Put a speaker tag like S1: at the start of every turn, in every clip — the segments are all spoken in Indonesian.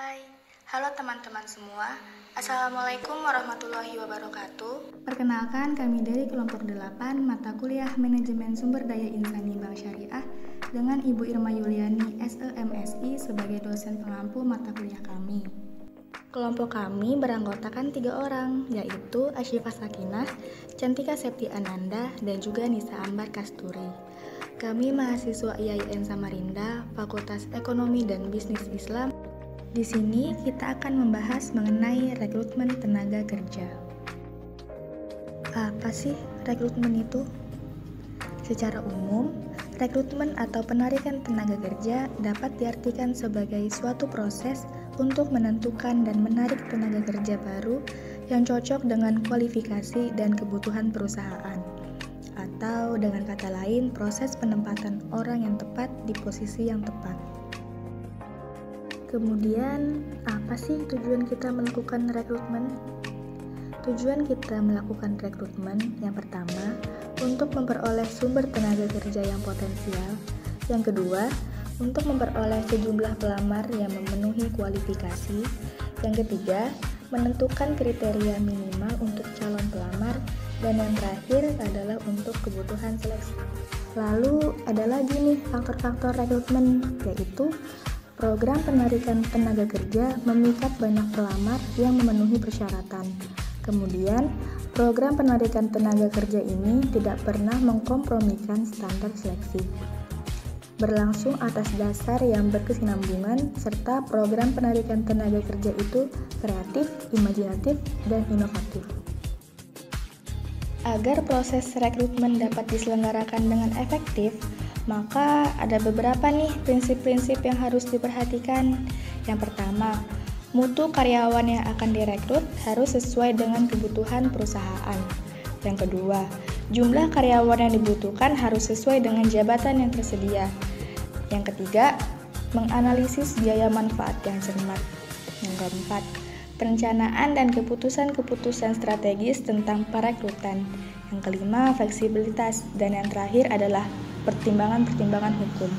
S1: Hai, halo teman-teman semua. Assalamualaikum warahmatullahi wabarakatuh. Perkenalkan, kami dari kelompok 8 mata kuliah Manajemen Sumber Daya Insani Bank Syariah dengan Ibu Irma Yuliani SEMSI sebagai dosen pengampu mata kuliah kami. Kelompok kami beranggotakan 3 orang, yaitu Asyifah Sakinah, Cantika Septi Ananda, dan juga Nisa Ambar Kasturi. Kami mahasiswa IAIN Samarinda, Fakultas Ekonomi dan Bisnis Islam. Di sini kita akan membahas mengenai rekrutmen tenaga kerja. Apa sih rekrutmen itu? Secara umum, rekrutmen atau penarikan tenaga kerja dapat diartikan sebagai suatu proses untuk menentukan dan menarik tenaga kerja baru yang cocok dengan kualifikasi dan kebutuhan perusahaan. Atau dengan kata lain, proses penempatan orang yang tepat di posisi yang tepat. Kemudian, apa sih tujuan kita melakukan rekrutmen? Tujuan kita melakukan rekrutmen yang pertama, untuk memperoleh sumber tenaga kerja yang potensial. Yang kedua, untuk memperoleh sejumlah pelamar yang memenuhi kualifikasi. Yang ketiga, menentukan kriteria minimal untuk calon pelamar. Dan yang terakhir adalah untuk kebutuhan seleksi. Lalu ada lagi nih faktor-faktor rekrutmen, yaitu program penarikan tenaga kerja memikat banyak pelamar yang memenuhi persyaratan. Kemudian, program penarikan tenaga kerja ini tidak pernah mengkompromikan standar seleksi. Berlangsung atas dasar yang berkesinambungan, serta program penarikan tenaga kerja itu kreatif, imajinatif, dan inovatif. Agar proses rekrutmen dapat diselenggarakan dengan efektif, maka ada beberapa nih prinsip-prinsip yang harus diperhatikan. Yang pertama, mutu karyawan yang akan direkrut harus sesuai dengan kebutuhan perusahaan. Yang kedua, jumlah karyawan yang dibutuhkan harus sesuai dengan jabatan yang tersedia. Yang ketiga, menganalisis biaya manfaat yang cermat. Yang keempat, perencanaan dan keputusan-keputusan strategis tentang perekrutan. Yang kelima, fleksibilitas. Dan yang terakhir adalah pertimbangan-pertimbangan hukum.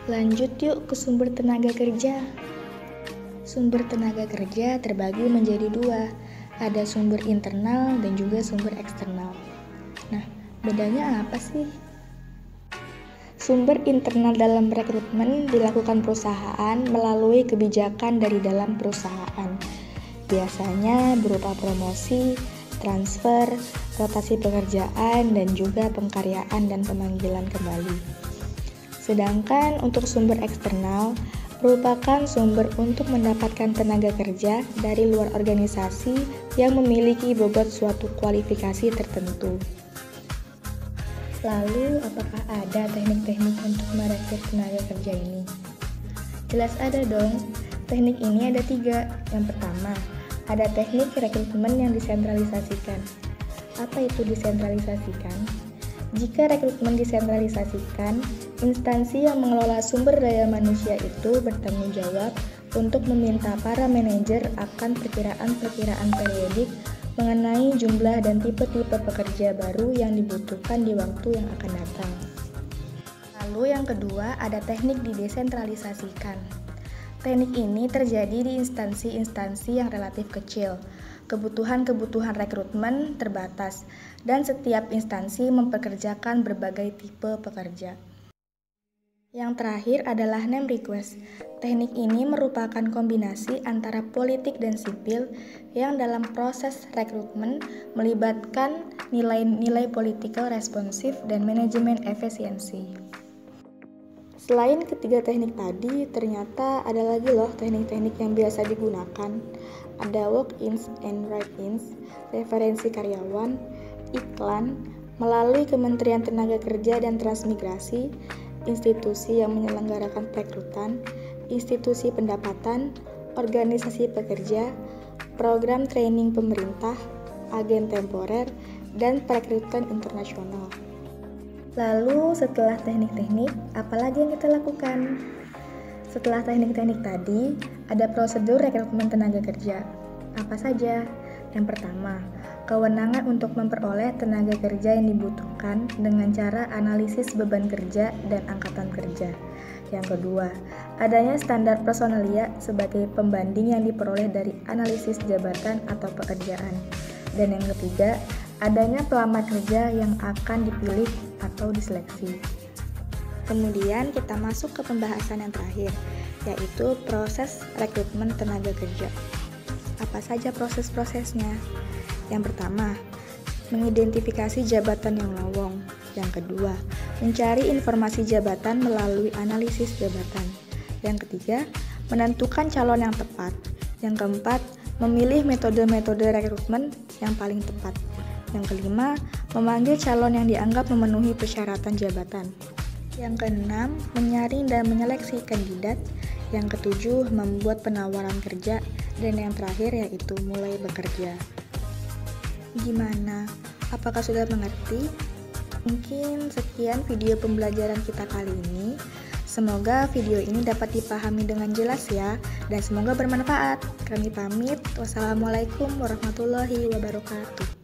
S1: Lanjut yuk ke sumber tenaga kerja. Sumber tenaga kerja terbagi menjadi 2. Ada sumber internal dan juga sumber eksternal. Nah, bedanya apa sih? Sumber internal dalam rekrutmen dilakukan perusahaan melalui kebijakan dari dalam perusahaan. Biasanya berupa promosi, transfer, rotasi pekerjaan, dan juga pengkaryaan dan pemanggilan kembali. Sedangkan untuk sumber eksternal merupakan sumber untuk mendapatkan tenaga kerja dari luar organisasi yang memiliki bobot suatu kualifikasi tertentu. Lalu, apakah ada teknik-teknik untuk merekrut tenaga kerja ini? Jelas ada dong. Teknik ini ada 3. Yang pertama, ada teknik rekrutmen yang disentralisasikan. Apa itu disentralisasikan? Jika rekrutmen disentralisasikan, instansi yang mengelola sumber daya manusia itu bertanggung jawab untuk meminta para manajer akan perkiraan-perkiraan periodik mengenai jumlah dan tipe-tipe pekerja baru yang dibutuhkan di waktu yang akan datang. Lalu yang kedua, ada teknik didesentralisasikan. Teknik ini terjadi di instansi-instansi yang relatif kecil. Kebutuhan-kebutuhan rekrutmen terbatas, dan setiap instansi mempekerjakan berbagai tipe pekerja. Yang terakhir adalah name request. Teknik ini merupakan kombinasi antara politik dan sipil yang dalam proses rekrutmen melibatkan nilai-nilai political responsif dan manajemen efisiensi. Selain ketiga teknik tadi, ternyata ada lagi loh teknik-teknik yang biasa digunakan. Ada walk-ins and write-ins, referensi karyawan, iklan, melalui Kementerian Tenaga Kerja dan Transmigrasi, institusi yang menyelenggarakan perekrutan, institusi pendapatan, organisasi pekerja, program training pemerintah, agen temporer, dan perekrutan internasional. Lalu setelah teknik-teknik, apa lagi yang kita lakukan? Setelah teknik-teknik tadi, ada prosedur rekrutmen tenaga kerja. Apa saja? Yang pertama, kewenangan untuk memperoleh tenaga kerja yang dibutuhkan dengan cara analisis beban kerja dan angkatan kerja. Yang kedua, adanya standar personalia sebagai pembanding yang diperoleh dari analisis jabatan atau pekerjaan. Dan yang ketiga, adanya pelamar kerja yang akan dipilih atau diseleksi. Kemudian kita masuk ke pembahasan yang terakhir, yaitu proses rekrutmen tenaga kerja. Apa saja proses-prosesnya? Yang pertama, mengidentifikasi jabatan yang lowong. Yang kedua, mencari informasi jabatan melalui analisis jabatan. Yang ketiga, menentukan calon yang tepat. Yang keempat, memilih metode-metode rekrutmen yang paling tepat. Yang kelima, memanggil calon yang dianggap memenuhi persyaratan jabatan. Yang keenam, menyaring dan menyeleksi kandidat. Yang ketujuh, membuat penawaran kerja. Dan yang terakhir yaitu mulai bekerja. Gimana? Apakah sudah mengerti? Mungkin sekian video pembelajaran kita kali ini. Semoga video ini dapat dipahami dengan jelas ya, dan semoga bermanfaat. Kami pamit. Wassalamualaikum warahmatullahi wabarakatuh.